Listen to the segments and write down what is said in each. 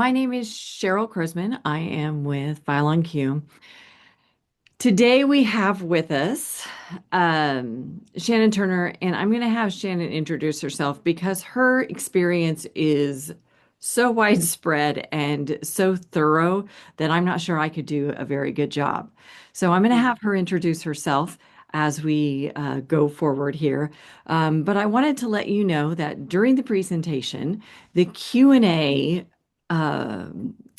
My name is Cheryl Kurzman. I am with FileOnQ. Today we have with us Shannon Turner, and I'm going to have Shannon introduce herself because her experience is so widespread and so thorough that I'm not sure I could do a very good job. So I'm going to Mm. have her introduce herself as we go forward here. But I wanted to let you know that during the presentation, the Q&A uh,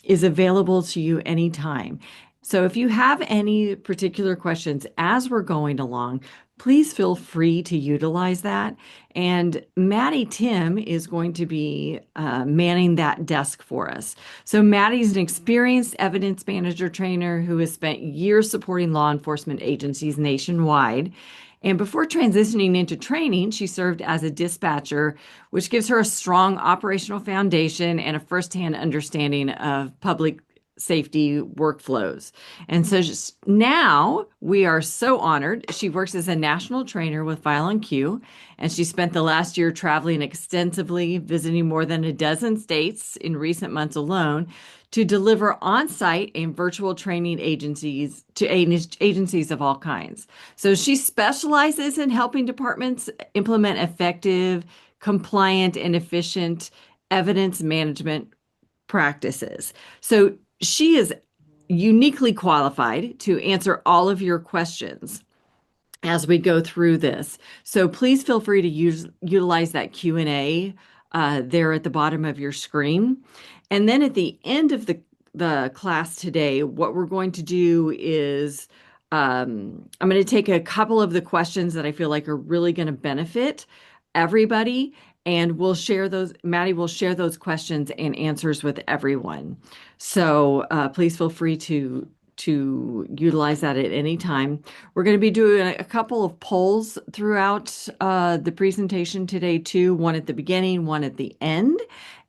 is available to you anytime. So if you have any particular questions as we're going along, please feel free to utilize that. And Maddie Tim is going to be manning that desk for us. So Maddie's an experienced evidence manager trainer who has spent years supporting law enforcement agencies nationwide. And before transitioning into training, she served as a dispatcher, which gives her a strong operational foundation and a firsthand understanding of public safety workflows. And so just now we are so honored. She works as a national trainer with FileOnQ, and she spent the last year traveling extensively, visiting more than a dozen states in recent months alone to deliver on-site and virtual training agencies to agencies of all kinds. So she specializes in helping departments implement effective, compliant, and efficient evidence management practices. So she is uniquely qualified to answer all of your questions as we go through this. So please feel free to utilize that Q&A there at the bottom of your screen. And then at the end of the class today, what we're going to do is I'm going to take a couple of the questions that I feel like are really going to benefit everybody, and we'll share those. Maddie will share those questions and answers with everyone. So please feel free to utilize that at any time. We're going to be doing a couple of polls throughout the presentation today, too, one at the beginning, one at the end.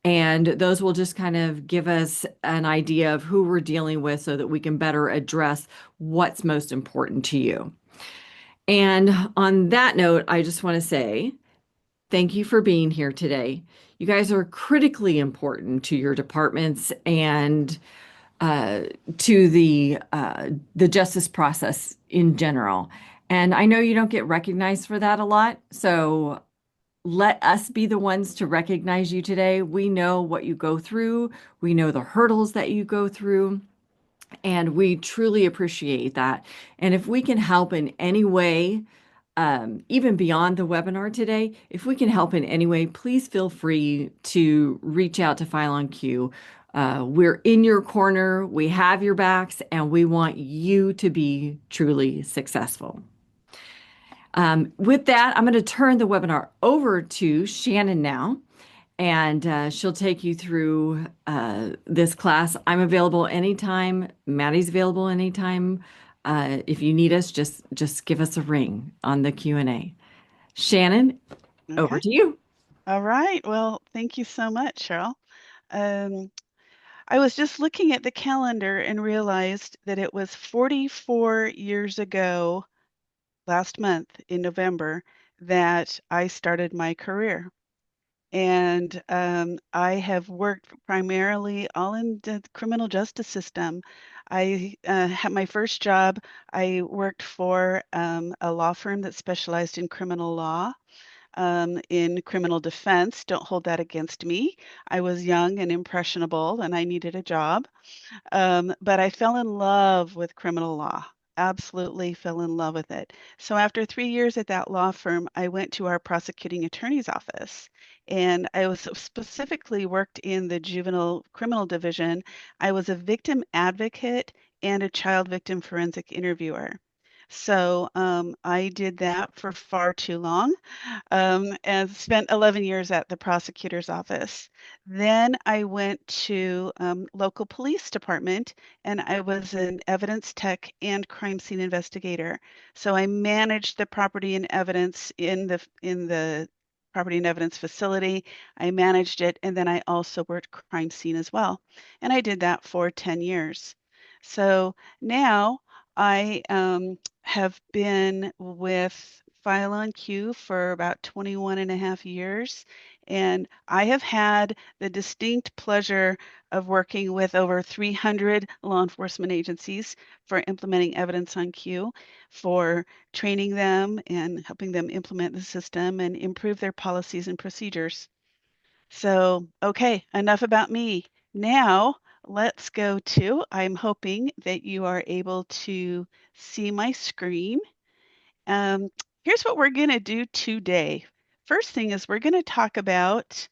And those will just kind of give us an idea of who we're dealing with so that we can better address what's most important to you. And on that note, I just want to say thank you for being here today. You guys are critically important to your departments and uh, to the justice process in general. And I know you don't get recognized for that a lot, so let us be the ones to recognize you today. We know what you go through. We know the hurdles that you go through, and we truly appreciate that. And if we can help in any way, even beyond the webinar today, if we can help in any way, please feel free to reach out to FileOnQ. We're in your corner, we have your backs, and we want you to be truly successful. With that, I'm going to turn the webinar over to Shannon now, and she'll take you through this class. I'm available anytime. Maddie's available anytime. If you need us, just give us a ring on the Q&A. Shannon, over Okay. to you. All right. Well, thank you so much, Cheryl. Um, I was just looking at the calendar and realized that it was 44 years ago, last month in November, that I started my career. And I have worked primarily all in the criminal justice system. I had my first job. I worked for a law firm that specialized in criminal law, in criminal defense. Don't hold that against me. I was young and impressionable and I needed a job. But I fell in love with criminal law. Absolutely fell in love with it. So after 3 years at that law firm, I went to our prosecuting attorney's office. And I was specifically worked in the juvenile criminal division. I was a victim advocate and a child victim forensic interviewer. So I did that for far too long, and spent 11 years at the prosecutor's office. Then I went to local police department and I was an evidence tech and crime scene investigator. So I managed the property and evidence in the property and evidence facility. I managed it and then I also worked crime scene as well. And I did that for 10 years. So now I have been with FileOnQ for about 21 and a half years, And I have had the distinct pleasure of working with over 300 law enforcement agencies for implementing evidence on Q, for training them and helping them implement the system and improve their policies and procedures. So, okay, enough about me. Now, let's go to, I'm hoping that you are able to see my screen. Um, Here's what we're going to do today. First thing is we're going to talk about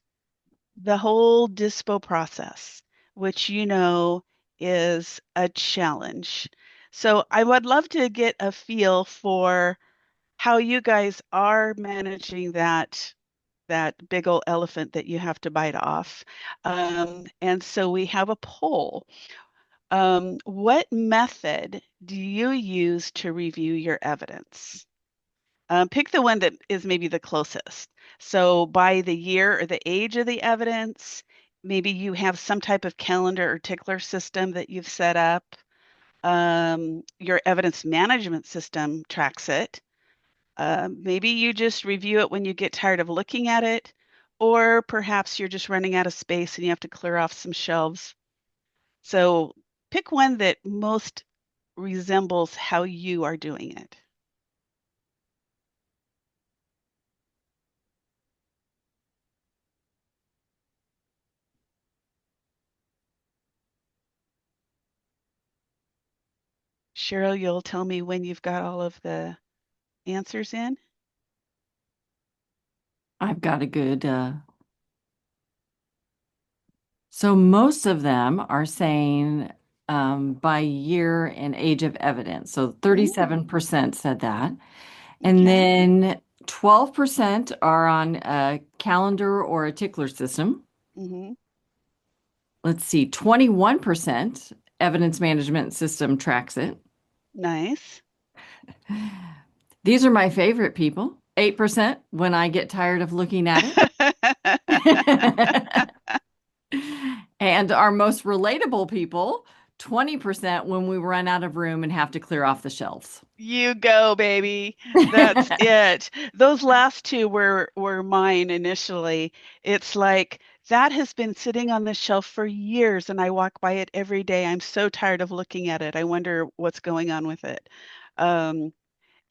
the whole Dispo process, which you know is a challenge. So I would love to get a feel for how you guys are managing that big old elephant that you have to bite off. And so we have a poll. What method do you use to review your evidence? Pick the one that is maybe the closest. So by the year or the age of the evidence, maybe you have some type of calendar or tickler system that you've set up. Your evidence management system tracks it. Maybe you just review it when you get tired of looking at it, or perhaps you're just running out of space and you have to clear off some shelves. So pick one that most resembles how you are doing it. Cheryl, you'll tell me when you've got all of the answers in. I've got a good, so most of them are saying by year and age of evidence. So Ooh, 37% said that. And okay. then 12% are on a calendar or a tickler system. Hmm. Let's see, 21% evidence management system tracks it. Nice. These are my favorite people. 8% when I get tired of looking at it. And our most relatable people, 20% when we run out of room and have to clear off the shelves. You go, baby. That's it. Those last two were mine initially. It's like that has been sitting on the shelf for years and I walk by it every day. I'm so tired of looking at it. I wonder what's going on with it. Um,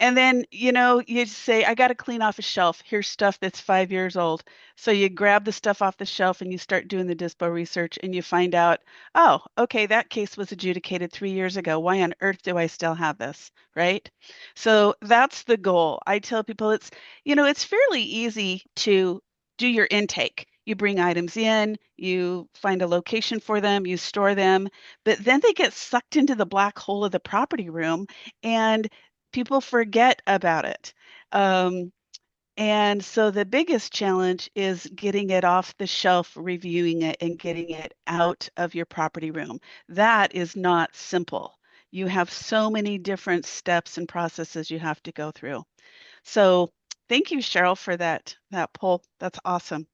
And then, you say, I got to clean off a shelf. Here's stuff that's 5 years old. So you grab the stuff off the shelf and you start doing the Dispo research and you find out, oh, okay, that case was adjudicated 3 years ago. Why on earth do I still have this? Right? So that's the goal. I tell people it's fairly easy to do your intake. You bring items in, you find a location for them, you store them, but then they get sucked into the black hole of the property room and people forget about it. Um, and so the biggest challenge is getting it off the shelf, reviewing it, and getting it out of your property room. That is not simple. You have so many different steps and processes you have to go through. So thank you, Cheryl, for that poll. That's awesome.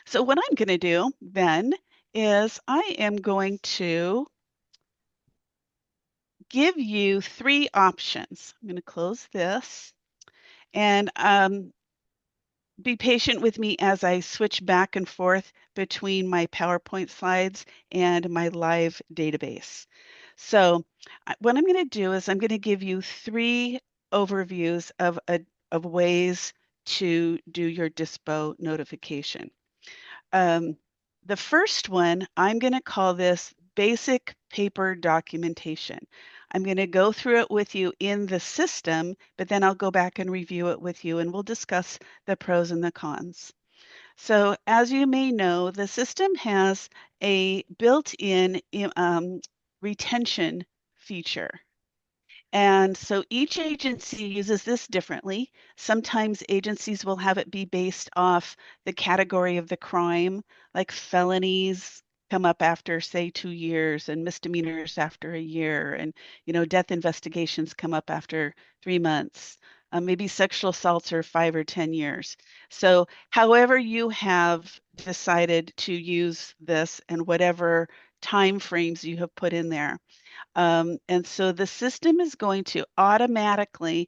So what I'm going to do then is I am going to give you three options. I'm going to close this. And be patient with me as I switch back and forth between my PowerPoint slides and my live database. So what I'm going to do is I'm going to give you three overviews of ways to do your Dispo notification. The first one, I'm going to call this basic paper documentation. I'm going to go through it with you in the system, but then I'll go back and review it with you and we'll discuss the pros and the cons. So as you may know, the system has a built-in retention feature. And so each agency uses this differently. Sometimes agencies will have it be based off the category of the crime, like felonies come up after, say, 2 years, and misdemeanors after a year, and death investigations come up after 3 months. Maybe sexual assaults are 5 or 10 years. So, however you have decided to use this and whatever time frames you have put in there. And so the system is going to automatically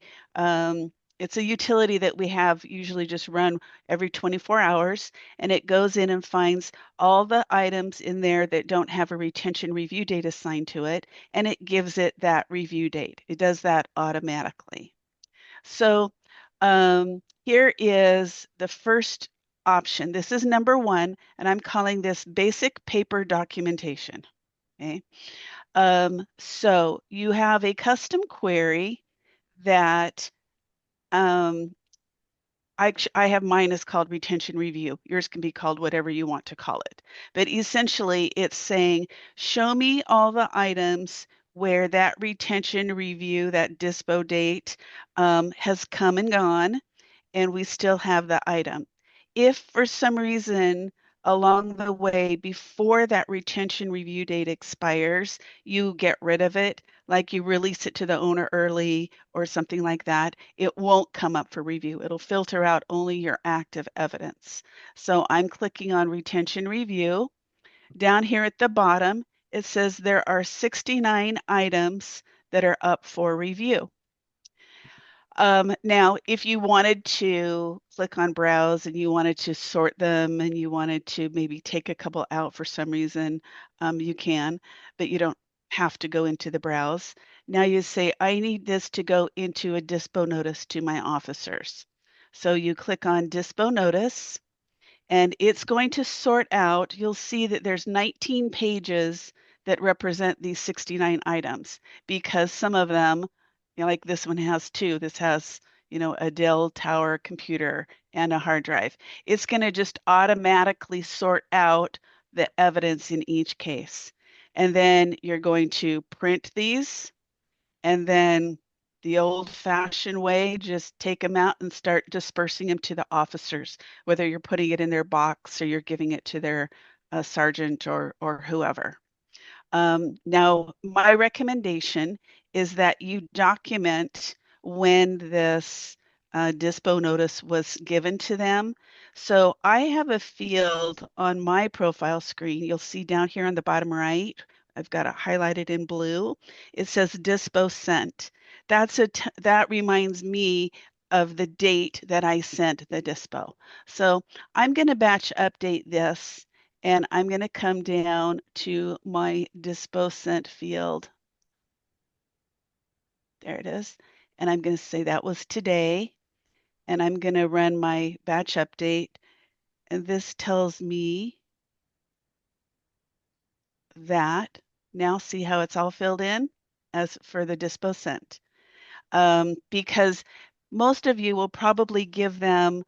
It's a utility that we have usually just run every 24 hours, and it goes in and finds all the items in there that don't have a retention review date assigned to it, and it gives it that review date. It does that automatically. So here is the first option. This is number one, and I'm calling this basic paper documentation. Okay. So you have a custom query that I have mine is called retention review. Yours can be called whatever you want to call it. But essentially, it's saying, show me all the items where that retention review, that dispo date, has come and gone, and we still have the item. If for some reason along the way before that retention review date expires, you get rid of it, like you release it to the owner early or something like that, it won't come up for review. It'll filter out only your active evidence. So I'm clicking on retention review. Down here at the bottom, it says there are 69 items that are up for review. Now, if you wanted to click on browse and you wanted to sort them and you wanted to maybe take a couple out for some reason, you can, but you don't have to go into the browse. Now you say, I need this to go into a Dispo notice to my officers. So you click on Dispo notice and it's going to sort out. You'll see that there's 19 pages that represent these 69 items because some of them, like this one has two. This has, a Dell Tower computer and a hard drive. It's going to just automatically sort out the evidence in each case. And then you're going to print these and then the old-fashioned way, just take them out and start dispersing them to the officers, whether you're putting it in their box or you're giving it to their sergeant or whoever. Now, my recommendation is that you document when this Dispo notice was given to them. So I have a field on my profile screen. You'll see down here on the bottom right, I've got it highlighted in blue. It says Dispo sent. That reminds me of the date that I sent the Dispo. So I'm going to batch update this and I'm going to come down to my Dispo sent field. There it is. And I'm going to say that was today. And I'm going to run my batch update. And this tells me that. Now see how it's all filled in as for the Dispo sent. Because most of you will probably give them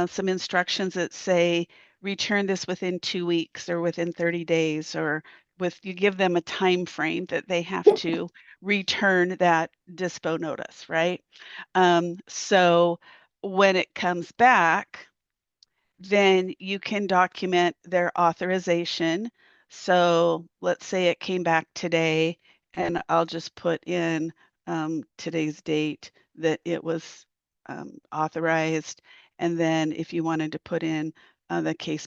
some instructions that say, return this within 2 weeks or within 30 days, or you give them a time frame that they have to return that Dispo notice, right? So when it comes back, then you can document their authorization. So let's say it came back today, and I'll just put in today's date that it was authorized. And then if you wanted to put in the case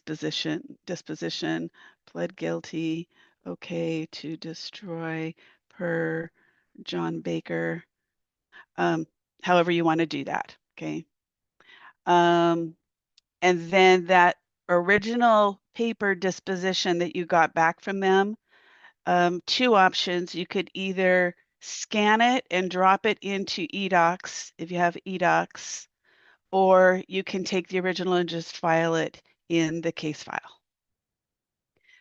disposition, pled guilty, okay to destroy per John Baker, however you want to do that, okay? And then that original paper disposition that you got back from them, two options. You could either scan it and drop it into eDocs if you have eDocs, or you can take the original and just file it in the case file.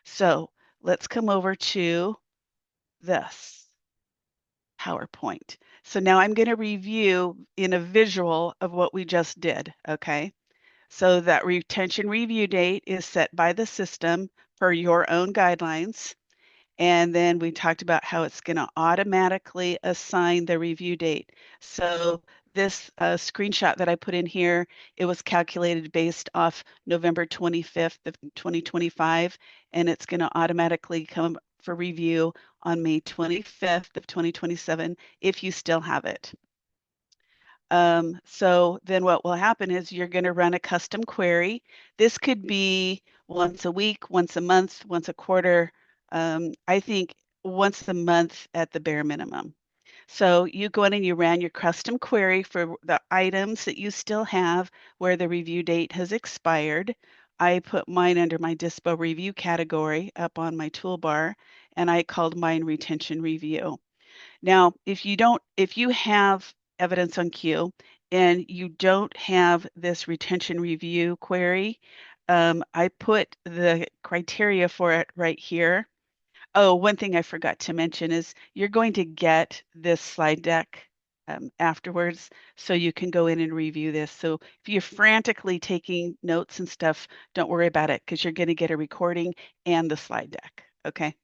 So let's come over to this PowerPoint. So now I'm going to review in a visual of what we just did, okay? So that retention review date is set by the system per your own guidelines. And then we talked about how it's going to automatically assign the review date. So this screenshot that I put in here, it was calculated based off November 25th of 2025, and it's going to automatically come for review on May 25th of 2027 if you still have it. So then what will happen is you're going to run a custom query. This could be once a week, once a month, once a quarter. I think once a month at the bare minimum. So you go in and you ran your custom query for the items that you still have where the review date has expired. I put mine under my Dispo review category up on my toolbar, and I called mine retention review. Now, if you have evidence on Q and you don't have this retention review query, I put the criteria for it right here. Oh, one thing I forgot to mention is you're going to get this slide deck afterwards, so you can go in and review this. So if you're frantically taking notes and stuff, don't worry about it because you're going to get a recording and the slide deck. Okay.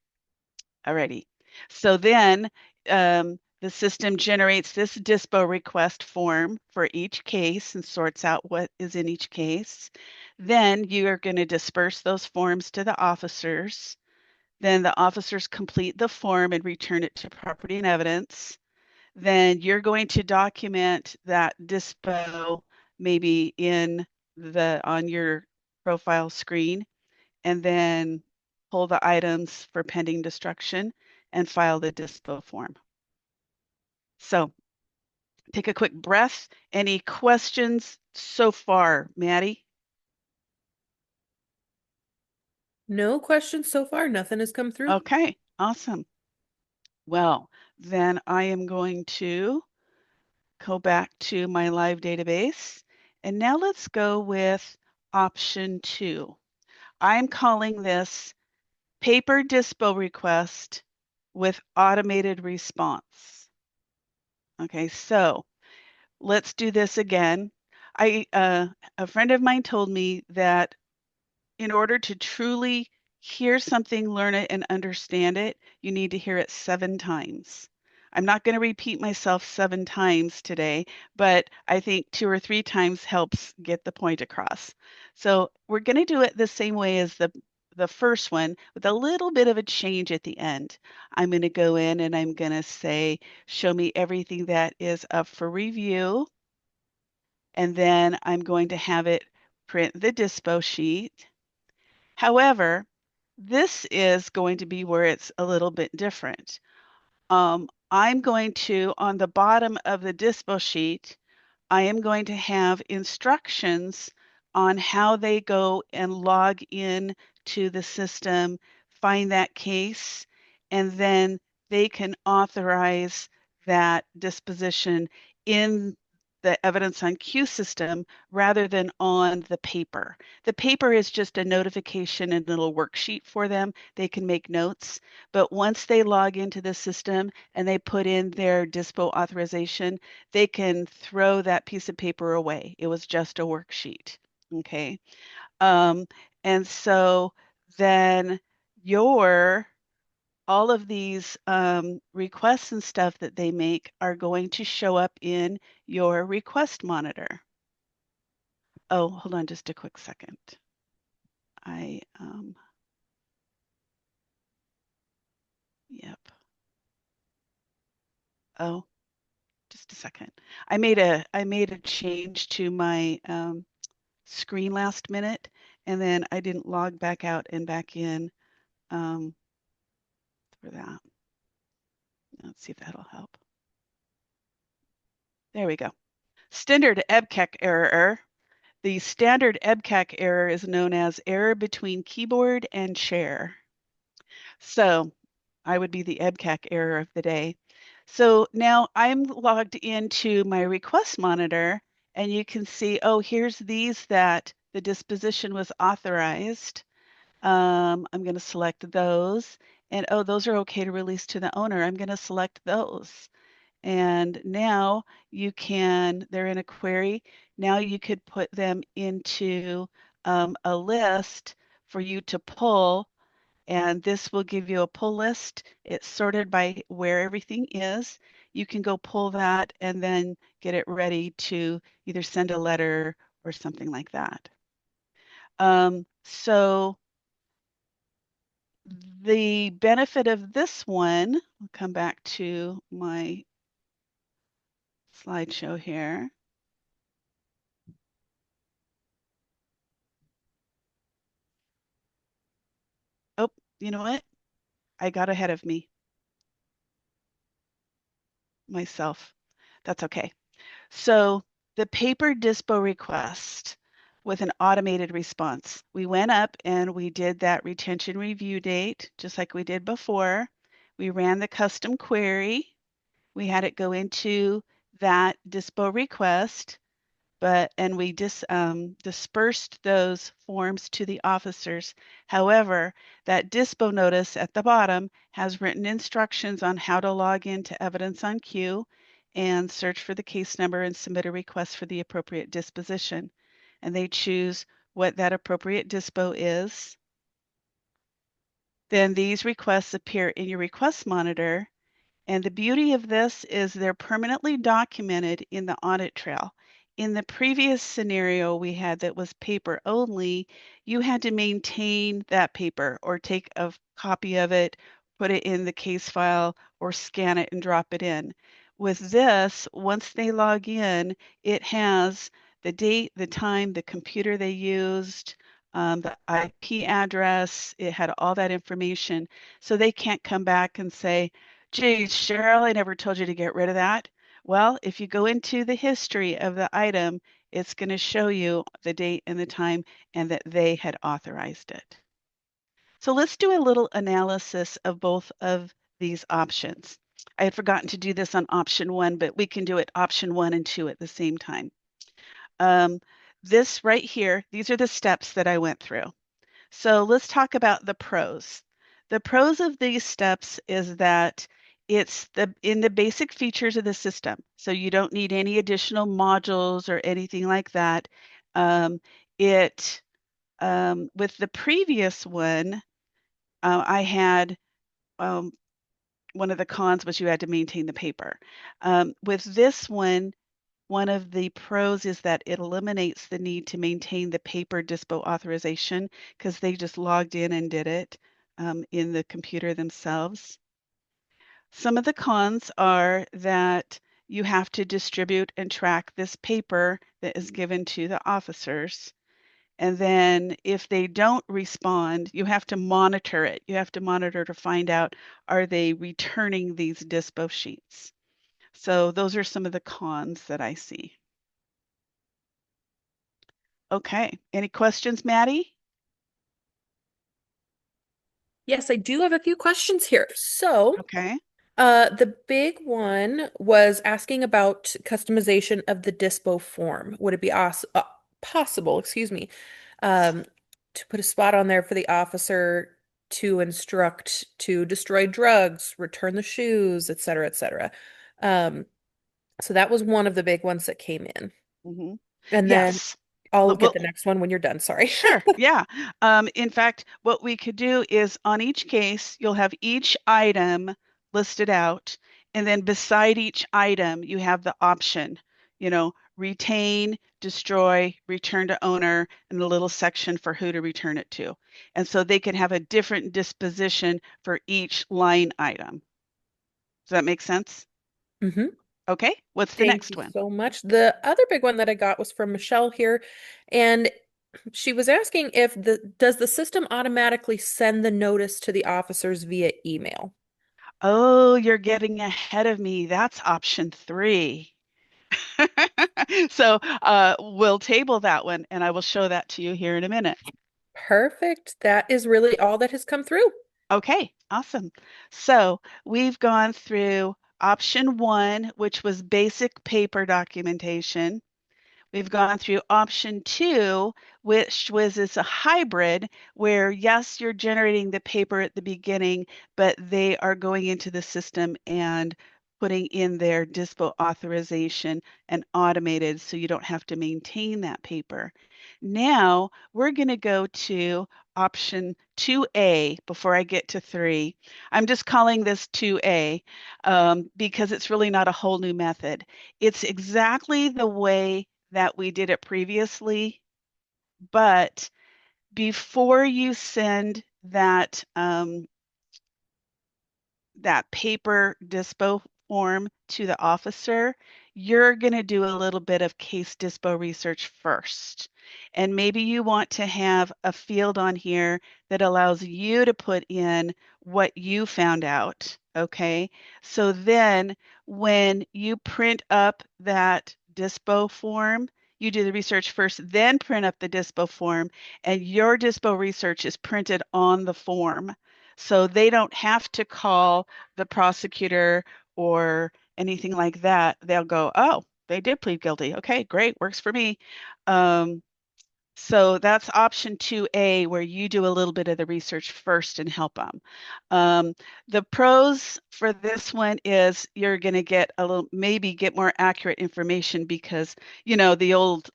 Alrighty. So then the system generates this Dispo request form for each case and sorts out what is in each case. Then you are going to disperse those forms to the officers. Then the officers complete the form and return it to property and evidence. Then you're going to document that Dispo maybe on your profile screen, and then pull the items for pending destruction and file the Dispo form. So take a quick breath. Any questions so far, Maddie? No questions so far. Nothing has come through. Okay, awesome. Well, then I am going to go back to my live database. And now let's go with option 2. I'm calling this paper dispo request with automated response. Okay, so let's do this again. A friend of mine told me that in order to truly hear something, learn it, and understand it, you need to hear it 7 times. I'm not going to repeat myself 7 times today, but I think 2 or 3 times helps get the point across. So we're going to do it the same way as the first one with a little bit of a change at the end. I'm going to go in and I'm going to say, show me everything that is up for review. And then I'm going to have it print the dispo sheet. However, this is going to be where it's a little bit different. I'm going to, on the bottom of the dispo sheet, I am going to have instructions on how they go and log in to the system, find that case, and then they can authorize that disposition in the evidence on Q system rather than on the paper. The paper is just a notification and a little worksheet for them. They can make notes, but once they log into the system and they put in their dispo authorization, they can throw that piece of paper away. It was just a worksheet. Okay. Um, and so then all of these requests and stuff that they make are going to show up in your request monitor. Oh, hold on just a quick second. Yep. Oh, just a second. I made a change to my screen last minute, and then I didn't log back out and back in for that. Let's see if that'll help. There we go. Standard EBCAC error. The standard EBCAC error is known as error between keyboard and chair. So I would be the EBCAC error of the day. So now I'm logged into my request monitor, and you can see, oh, here's these that the disposition was authorized. I'm going to select those. And oh, those are okay to release to the owner. I'm going to select those. And now they're in a query. Now you could put them into a list for you to pull, and this will give you a pull list. It's sorted by where everything is. You can go pull that and then get it ready to either send a letter or something like that. So the benefit of this one, I'll come back to my slideshow here. Oh, you know what? I got ahead of me. myself. That's okay. So the paper dispo request with an automated response. We went up and we did that retention review date, just like we did before. We ran the custom query. We had it go into that dispo request, and we dispersed those forms to the officers. However, that dispo notice at the bottom has written instructions on how to log into FileOnQ and search for the case number and submit a request for the appropriate disposition. And they choose what that appropriate dispo is. Then these requests appear in your request monitor. And the beauty of this is they're permanently documented in the audit trail. In the previous scenario we had that was paper only, you had to maintain that paper or take a copy of it, put it in the case file, or scan it and drop it in. With this, once they log in, it has the date, the time, the computer they used, the IP address. It had all that information. So they can't come back and say, geez, Cheryl, I never told you to get rid of that. Well, if you go into the history of the item, it's going to show you the date and the time and that they had authorized it. So let's do a little analysis of both of these options. I had forgotten to do this on option 1, but we can do it option 1 and 2 at the same time. This right here, these are the steps that I went through. So let's talk about the pros. The pros of these steps is that it's in the basic features of the system. So you don't need any additional modules or anything like that. With the previous one, I had one of the cons was you had to maintain the paper. With this one of the pros is that it eliminates the need to maintain the paper dispo authorization because they just logged in and did it in the computer themselves. Some of the cons are that you have to distribute and track this paper that is given to the officers. And then if they don't respond, you have to monitor it. You have to monitor to find out, are they returning these dispo sheets? So those are some of the cons that I see. Okay, any questions, Maddie? Yes, I do have a few questions here. So, Okay. the big one was asking about customization of the dispo form. Would it be possible, excuse me, to put a spot on there for the officer to instruct to destroy drugs, return the shoes, et cetera, et cetera. So that was one of the big ones that came in. Mm-hmm. And then Yes. I'll Well, get the next one when you're done. Sorry. sure. Yeah. In fact, what we could do is on each case, you'll have each item listed out, and then beside each item, you have the option, retain, destroy, return to owner, and a little section for who to return it to. And so they can have a different disposition for each line item. Does that make sense? Mm-hmm. Okay. What's the Thank next you one? so much. The other big one that I got was from Michelle here, and she was asking if does the system automatically send the notice to the officers via email? Oh, you're getting ahead of me. That's option 3. So we'll table that one and I will show that to you here in a minute. Perfect. That is really all that has come through. Okay, awesome. So we've gone through option 1, which was basic paper documentation. We've gone through option 2, which was a hybrid where, yes, you're generating the paper at the beginning, but they are going into the system and putting in their dispo authorization and automated so you don't have to maintain that paper. Now we're going to go to option 2A before I get to 3. I'm just calling this 2A because it's really not a whole new method. It's exactly the way that we did it previously, but before you send that paper dispo form to the officer, you're going to do a little bit of case dispo research first. And maybe you want to have a field on here that allows you to put in what you found out, okay? So then when you print up that dispo form, you do the research first, then print up the dispo form, and your dispo research is printed on the form. So they don't have to call the prosecutor or anything like that. They'll go, oh, they did plead guilty. Okay, great, works for me. So that's option 2A, where you do a little bit of the research first and help them. The pros for this one is you're going to get a little, maybe get more accurate information because, you know, the old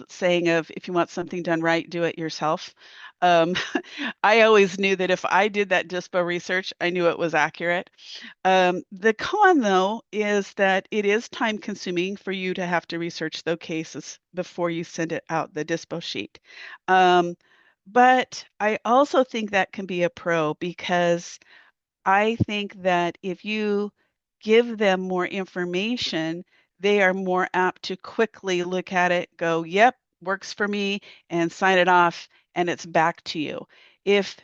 saying of if you want something done right, do it yourself. I always knew that if I did that dispo research, I knew it was accurate. The con, though, is that it is time consuming for you to have to research those cases before you send it out, the dispo sheet. But I also think that can be a pro because I think that if you give them more information, they are more apt to quickly look at it, go, yep, works for me, and sign it off, and it's back to you. If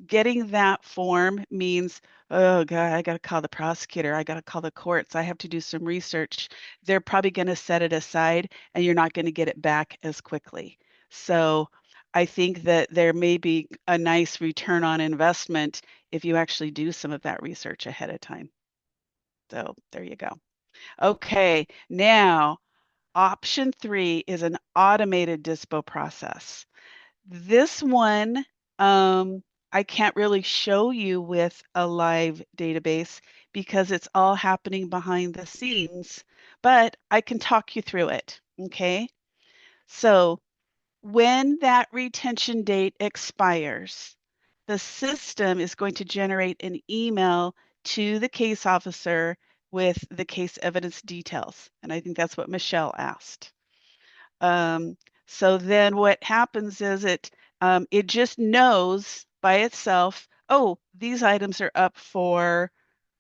getting that form means, oh God, I got to call the prosecutor, I got to call the courts, I have to do some research, they're probably going to set it aside and you're not going to get it back as quickly. So I think that there may be a nice return on investment if you actually do some of that research ahead of time. So there you go. Okay, now option 3 is an automated dispo process. This one, I can't really show you with a live database because it's all happening behind the scenes, but I can talk you through it, okay? So when that retention date expires, the system is going to generate an email to the case officer with the case evidence details. And I think that's what Michelle asked. So then what happens is it just knows by itself, oh, these items are up for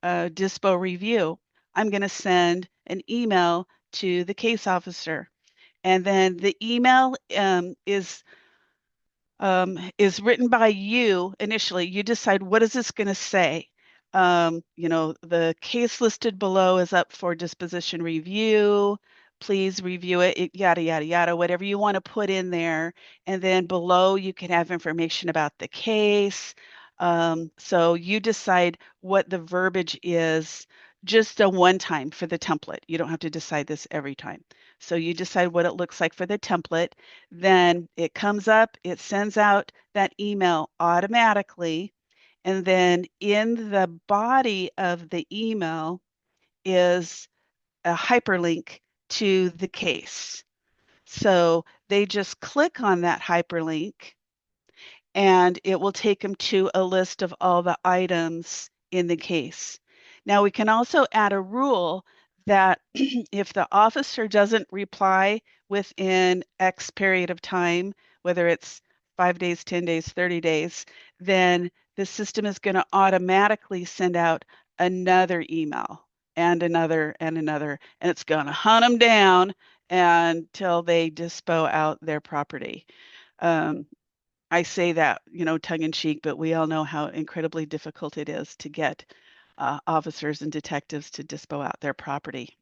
Dispo review. I'm going to send an email to the case officer. And then the email is written by you initially. You decide, what is this going to say? You know, the case listed below is up for disposition review. Please review it, yada, yada, yada, whatever you want to put in there. And then below you can have information about the case. So you decide what the verbiage is, just a one time for the template. You don't have to decide this every time. So you decide what it looks like for the template. Then it comes up, it sends out that email automatically. And then in the body of the email is a hyperlink to the case. So they just click on that hyperlink and it will take them to a list of all the items in the case. Now we can also add a rule that if the officer doesn't reply within X period of time, whether it's 5 days, 10 days, 30 days, then the system is going to automatically send out another email and another and another, and it's going to hunt them down until they dispo out their property. I say that, you know, tongue in cheek, but we all know how incredibly difficult it is to get officers and detectives to dispo out their property.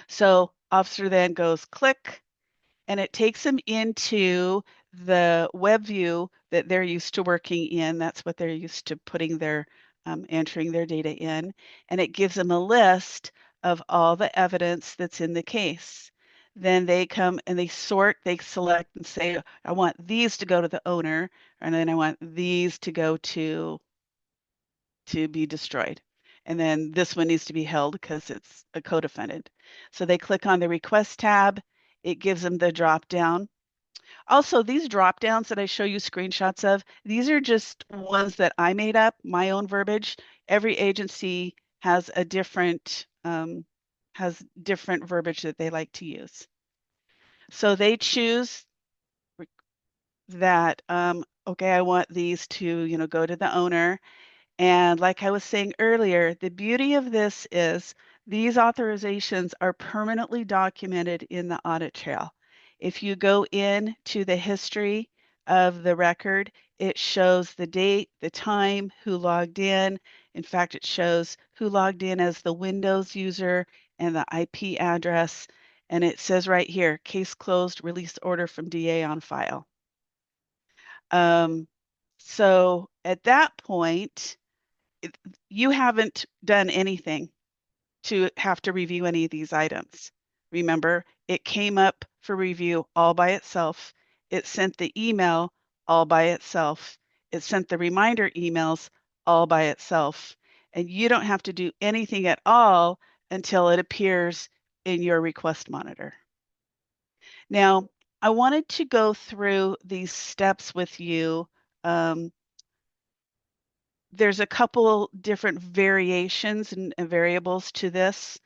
So officer then goes click, and it takes them into the web view that they're used to working in. That's what they're used to putting their, entering their data in. And it gives them a list of all the evidence that's in the case. Then they come and they sort, they select and say, I want these to go to the owner, and then I want these to go to be destroyed. And then this one needs to be held because it's a co-defendant. So they click on the request tab, it gives them the drop down. Also, these drop downs that I show you screenshots of, these are just ones that I made up, my own verbiage. Every agency has a different verbiage that they like to use. So they choose that, okay, I want these to, you know, go to the owner. And like I was saying earlier, the beauty of this is these authorizations are permanently documented in the audit trail. If you go into the history of the record, it shows the date, the time, who logged in. In fact, it shows who logged in as the Windows user and the IP address. And it says right here, case closed, release order from DA on file. So at that point, you haven't done anything to have to review any of these items. Remember, it came up for review all by itself. It sent the email all by itself. It sent the reminder emails all by itself. And you don't have to do anything at all until it appears in your request monitor. Now, I wanted to go through these steps with you. There's a couple different variations and variables to this.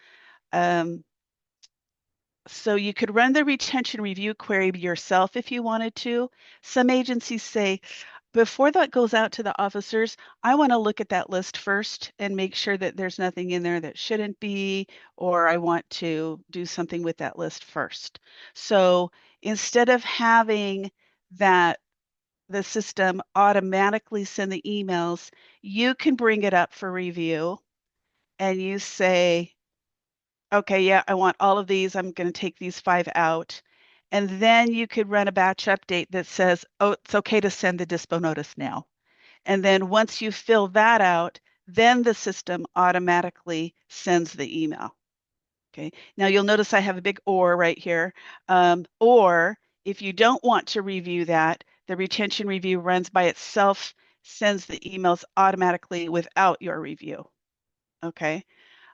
So you could run the retention review query yourself if you wanted to. Some agencies say, before that goes out to the officers, I want to look at that list first and make sure that there's nothing in there that shouldn't be, or I want to do something with that list first. So instead of having that the system automatically send the emails, you can bring it up for review and you say, okay, yeah, I want all of these. I'm going to take these 5 out. And then you could run a batch update that says, oh, it's okay to send the dispo notice now. And then once you fill that out, then the system automatically sends the email. Okay, now you'll notice I have a big or right here. Or if you don't want to review that, the retention review runs by itself, sends the emails automatically without your review. Okay,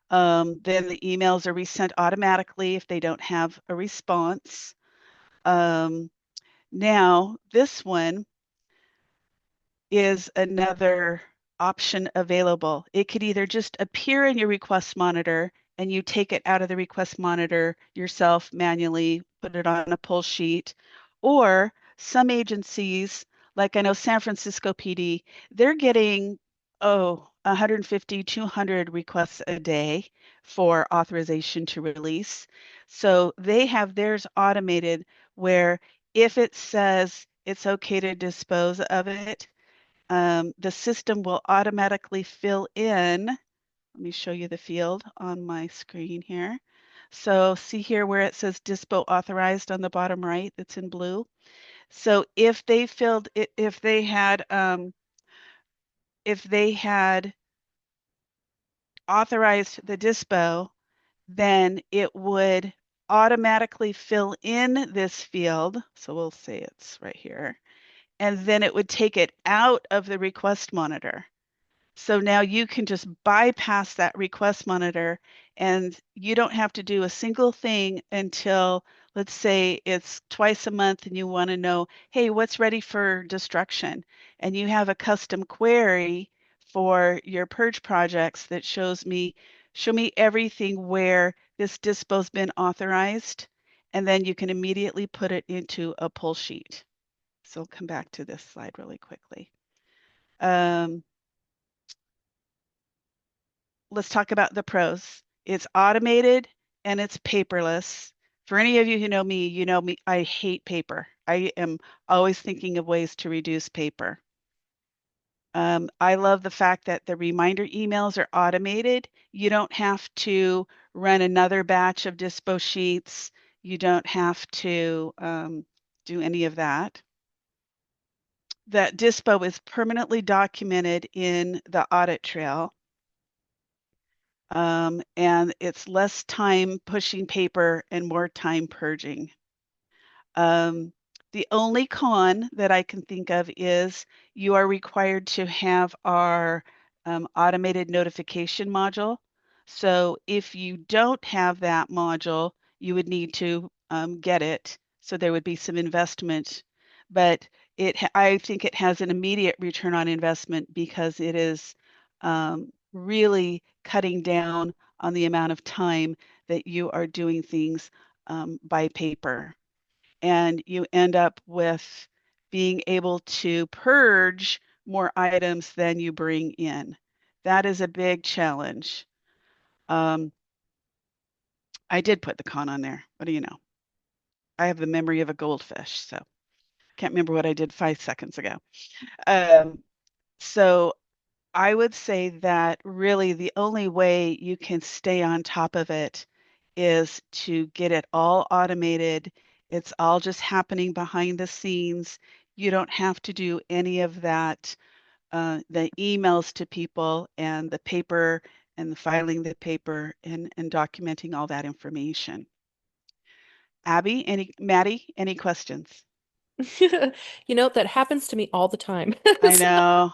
then the emails are resent automatically if they don't have a response. Now, this one is another option available. It could either just appear in your request monitor and you take it out of the request monitor yourself manually, put it on a pull sheet, or some agencies, like I know San Francisco PD, they're getting, 150, 200 requests a day for authorization to release. So they have theirs automated where if it says it's okay to dispose of it, the system will automatically fill in. Let me show you the field on my screen here. So see here where it says Dispo authorized on the bottom right, that's in blue. So if they filled it, if they had authorized the Dispo, then it would automatically fill in this field. So we'll say it's right here. And then it would take it out of the request monitor. So now you can just bypass that request monitor and you don't have to do a single thing until, let's say it's twice a month and you want to know, hey, what's ready for destruction? And you have a custom query for your purge projects that show me everything where this dispo's been authorized, and then you can immediately put it into a pull sheet. So I'll come back to this slide really quickly. Let's talk about the pros. It's automated and it's paperless. For any of you who know me, I hate paper. I am always thinking of ways to reduce paper. I love the fact that the reminder emails are automated. You don't have to run another batch of dispo sheets. You don't have to do any of that. That dispo is permanently documented in the audit trail. And it's less time pushing paper and more time purging. The only con that I can think of is you are required to have our automated notification module. So if you don't have that module, you would need to get it. So there would be some investment, but I think it has an immediate return on investment because it is really cutting down on the amount of time that you are doing things by paper. And you end up with being able to purge more items than you bring in. That is a big challenge. I did put the con on there. What do you know? I have the memory of a goldfish, so can't remember what I did 5 seconds ago. Um, so I would say that really the only way you can stay on top of it is to get it all automated. It's all just happening behind the scenes. You don't have to do any of that, the emails to people and the paper and the filing the paper and documenting all that information. Maddie, any questions? That happens to me all the time. I So know.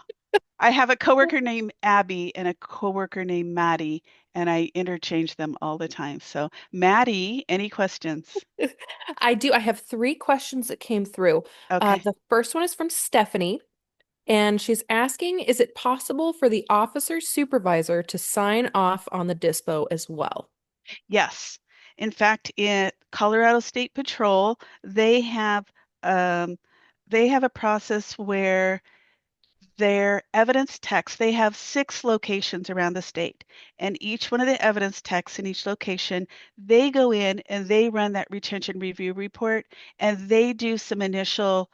I have a coworker named Abby and a coworker named Maddie, and I interchange them all the time. So, Maddie, any questions? I do. I have three questions that came through. Okay. The first one is from Stephanie, and she's asking, is it possible for the officer supervisor to sign off on the dispo as well? Yes. In fact, in Colorado State Patrol, um, they have a process where their evidence techs, they have 6 locations around the state, and each one of the evidence techs in each location, they go in and they run that retention review report, and they do some initial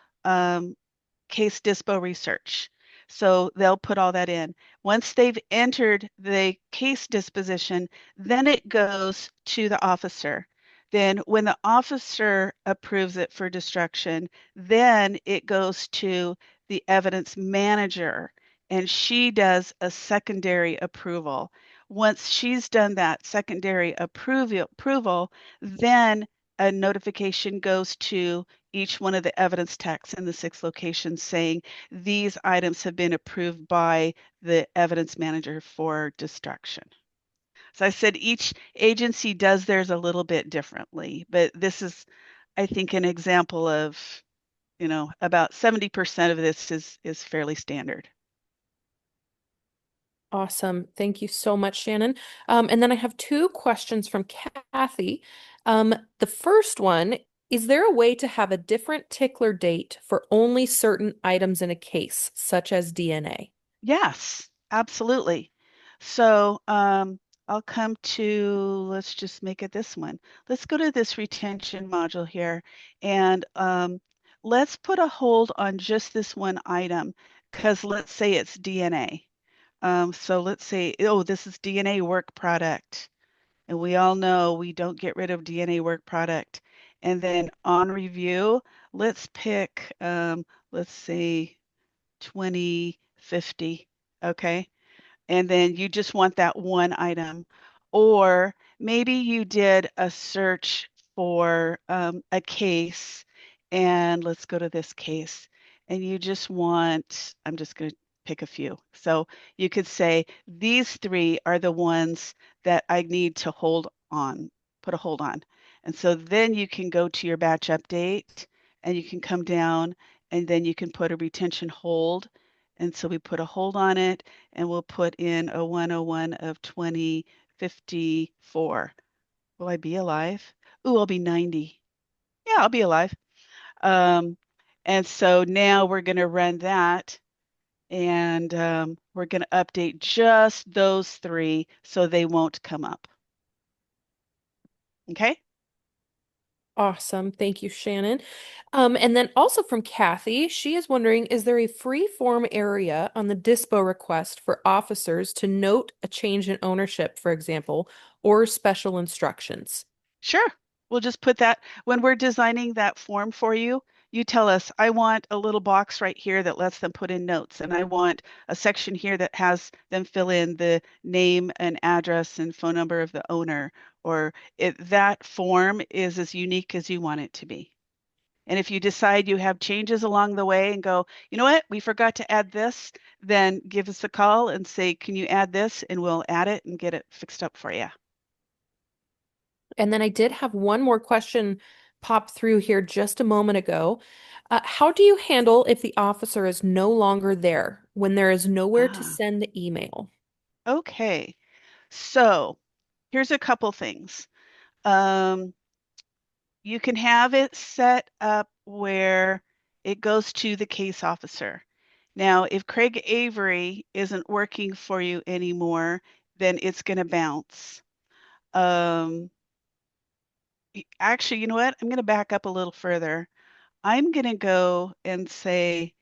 case dispo research. So they'll put all that in. Once they've entered the case disposition, then it goes to the officer. Then when the officer approves it for destruction, then it goes to the evidence manager and she does a secondary approval. Once she's done that secondary approval, then a notification goes to each one of the evidence techs in the 6 locations saying these items have been approved by the evidence manager for destruction. So I said each agency does theirs a little bit differently, but this is, I think, an example of, about 70% of this is fairly standard. Awesome. Thank you so much, Shannon. And then I have two questions from Kathy. The first one, is there a way to have a different tickler date for only certain items in a case, such as DNA? Yes, absolutely. So I'll come to, let's just make it this one. Let's go to this retention module here and let's put a hold on just this one item because let's say it's DNA. So let's say, oh, this is DNA work product. And we all know we don't get rid of DNA work product. And then on review, let's pick, let's say 2050, okay? And then you just want that one item. Or maybe you did a search for a case, and let's go to this case, and you just want, I'm just going to pick a few. So you could say, these 3 are the ones that I need to hold on, put a hold on. And so then you can go to your batch update, and you can come down, and then you can put a retention hold. And so we put a hold on it and we'll put in a 101 of 2054. Will I be alive? Ooh, I'll be 90. Yeah, I'll be alive. And so now we're going to run that and we're going to update just those 3 so they won't come up. Okay? Awesome. Thank you, Shannon. And then also from Kathy, she is wondering, is there a free form area on the Dispo request for officers to note a change in ownership, for example, or special instructions? Sure. We'll just put that when we're designing that form for you. You tell us, I want a little box right here that lets them put in notes, and I want a section here that has them fill in the name and address and phone number of the owner, or that form is as unique as you want it to be. And if you decide you have changes along the way and go, you know what, we forgot to add this, then give us a call and say, can you add this? And we'll add it and get it fixed up for you. And then I did have one more question pop through here just a moment ago. How do you handle if the officer is no longer there when there is nowhere to Ah, send the email? okay. So here's a couple things. Um, you can have it set up where it goes to the case officer. Now, if Craig Avery isn't working for you anymore, then it's going to bounce. Actually, you know what? I'm going to back up a little further. I'm going to go and say,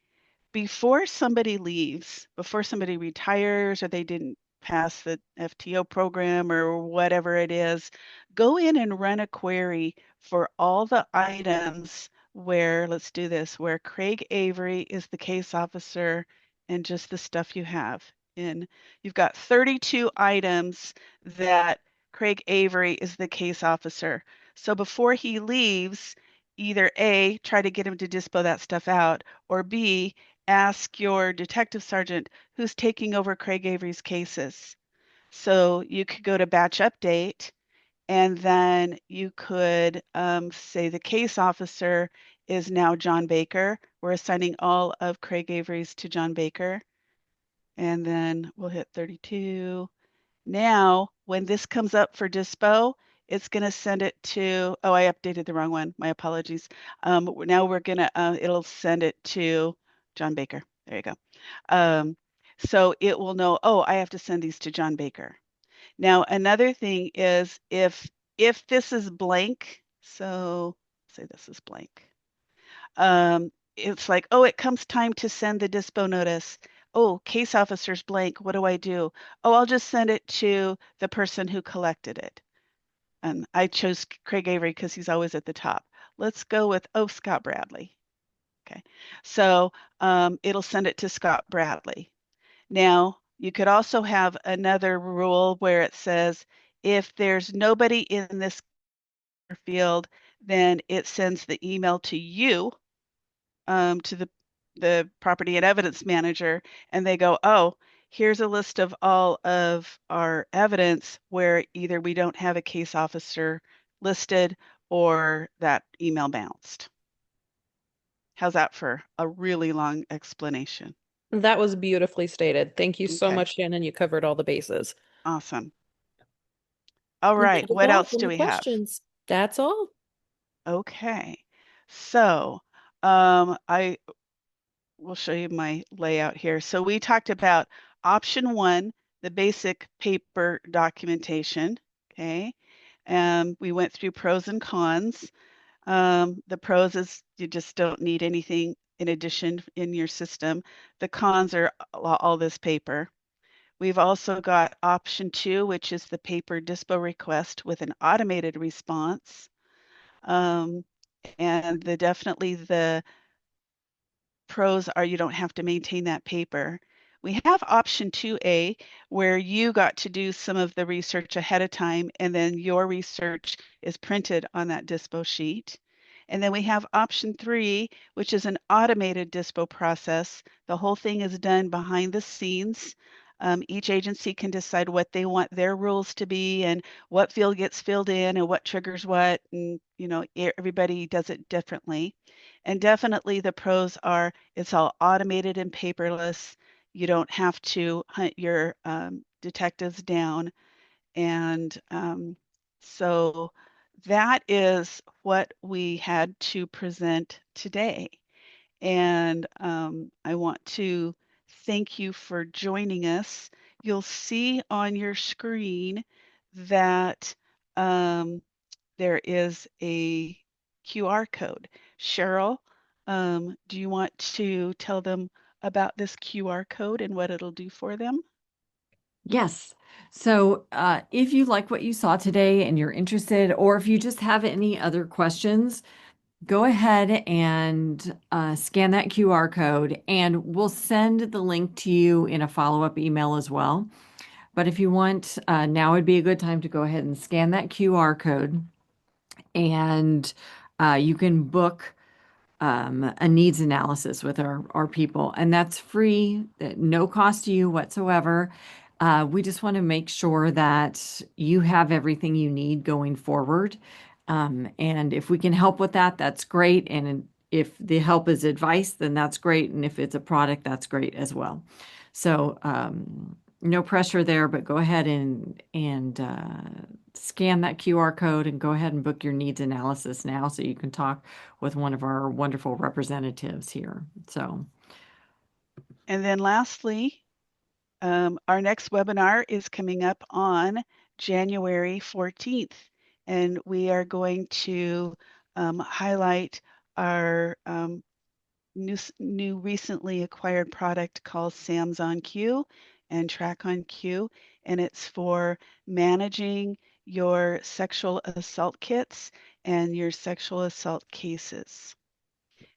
before somebody leaves, before somebody retires or they didn't pass the FTO program or whatever it is, go in and run a query for all the items where, let's do this, where Craig Avery is the case officer and just the stuff you have in. You've got 32 items that Craig Avery is the case officer. So before he leaves, either A, try to get him to dispo that stuff out, or B, ask your detective sergeant who's taking over Craig Avery's cases. So you could go to batch update and then you could say the case officer is now John Baker. We're assigning all of Craig Avery's to John Baker. And then we'll hit 32. Now, when this comes up for Dispo, it's going to send it to, oh, I updated the wrong one. My apologies. Now we're going to, it'll send it to John Baker. There you go. So it will know, oh, I have to send these to John Baker. Now, another thing is if this is blank, so say this is blank. It's like, oh, it comes time to send the dispo notice. Oh, case officer's blank. What do I do? Oh, I'll just send it to the person who collected it. And I chose Craig Avery because he's always at the top. Let's go with, oh, Scott Bradley. Okay, so it'll send it to Scott Bradley. Now, you could also have another rule where it says, if there's nobody in this field, then it sends the email to you, to the property and evidence manager, and they go, oh, here's a list of all of our evidence where either we don't have a case officer listed or that email bounced. How's that for a really long explanation? That was beautifully stated. Thank you so Okay, much, Shannon. You covered all the bases. awesome. All And right, that is what all else for do my we have? questions. That's all. Okay, so I will show you my layout here. So we talked about option one, the basic paper documentation. Okay, we went through pros and cons. The pros is you just don't need anything in addition in your system. The cons are all this paper. We've also got option two, which is the paper dispo request with an automated response. And definitely the pros are you don't have to maintain that paper. We have option 2A where you got to do some of the research ahead of time and then your research is printed on that dispo sheet. And then we have option 3, which is an automated dispo process. The whole thing is done behind the scenes. Each agency can decide what they want their rules to be and what field gets filled in and what triggers what. And, you know, everybody does it differently. And definitely the pros are it's all automated and paperless. You don't have to hunt your detectives down. And so that is what we had to present today. And I want to thank you for joining us. You'll see on your screen that there is a QR code. Cheryl, do you want to tell them about this QR code and what it'll do for them? Yes. So if you like what you saw today and you're interested, or if you just have any other questions, go ahead and scan that QR code and we'll send the link to you in a follow-up email as well. But if you want, now would be a good time to go ahead and scan that QR code and you can book a needs analysis with our people. And that's free, no cost to you whatsoever. We just want to make sure that you have everything you need going forward. And if we can help with that, that's great. And if the help is advice, then that's great. And if it's a product, that's great as well. So no pressure there, but go ahead and scan that QR code and go ahead and book your needs analysis now so you can talk with one of our wonderful representatives here. So And then lastly, our next webinar is coming up on January 14th, and we are going to highlight our new recently acquired product called FileOnQ and TrackOnQ, and it's for managing your sexual assault kits and your sexual assault cases.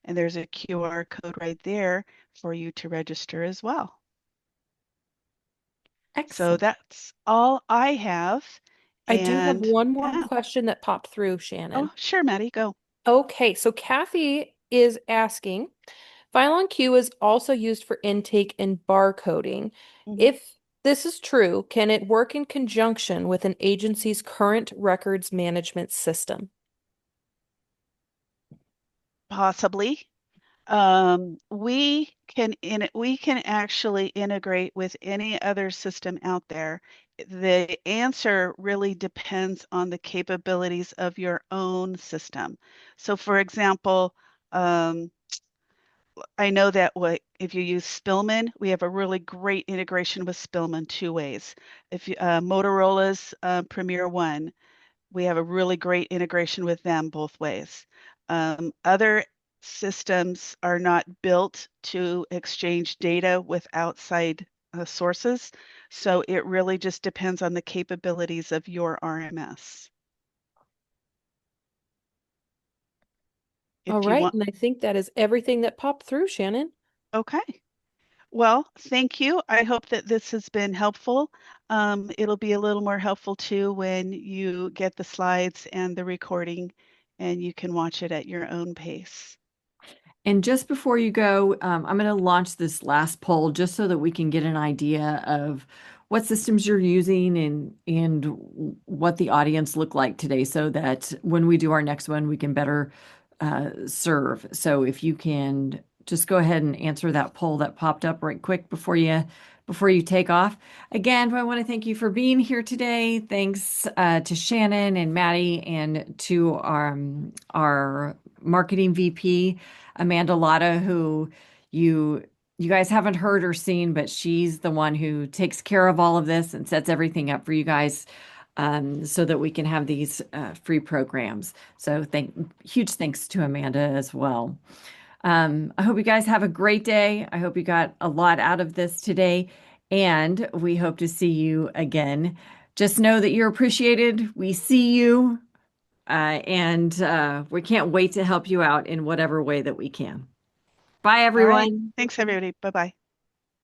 And there's a QR code right there for you to register as well. So Excellent. that's all I have. I do have And one more yeah, question that popped through, oh, Shannon. sure, Maddie, go. Okay, so Kathy is asking, FileOnQ is also used for intake and barcoding. Mhm. If this is true, can it work in conjunction with an agency's current records management system? Possibly. We can actually integrate with any other system out there. The answer really depends on the capabilities of your own system. So for example, I know that if you use Spillman, we have a really great integration with Spillman two ways. If you, Motorola's Premier One, we have a really great integration with them both ways. Other systems are not built to exchange data with outside sources, so it really just depends on the capabilities of your RMS. All If you right, want, and I think that is everything that popped through, Shannon. okay. Well, thank you. I hope that this has been helpful. It'll be a little more helpful too when you get the slides and the recording and you can watch it at your own pace. And just before you go, I'm going to launch this last poll just so that we can get an idea of what systems you're using and what the audience look like today, so that when we do our next one, we can better serve. So if you can just go ahead and answer that poll that popped up right quick before you take off. Again, I want to thank you for being here today. Thanks to Shannon and Maddie and to our marketing VP. Amanda Lotta, who you guys haven't heard or seen, but she's the one who takes care of all of this and sets everything up for you guys, so that we can have these free programs. So huge thanks to Amanda as well. I hope you guys have a great day. I hope you got a lot out of this today, and we hope to see you again. Just know that you're appreciated. We see you, and we can't wait to help you out in whatever way that we can. Bye, All right. everyone. Thanks, everybody. Bye-bye.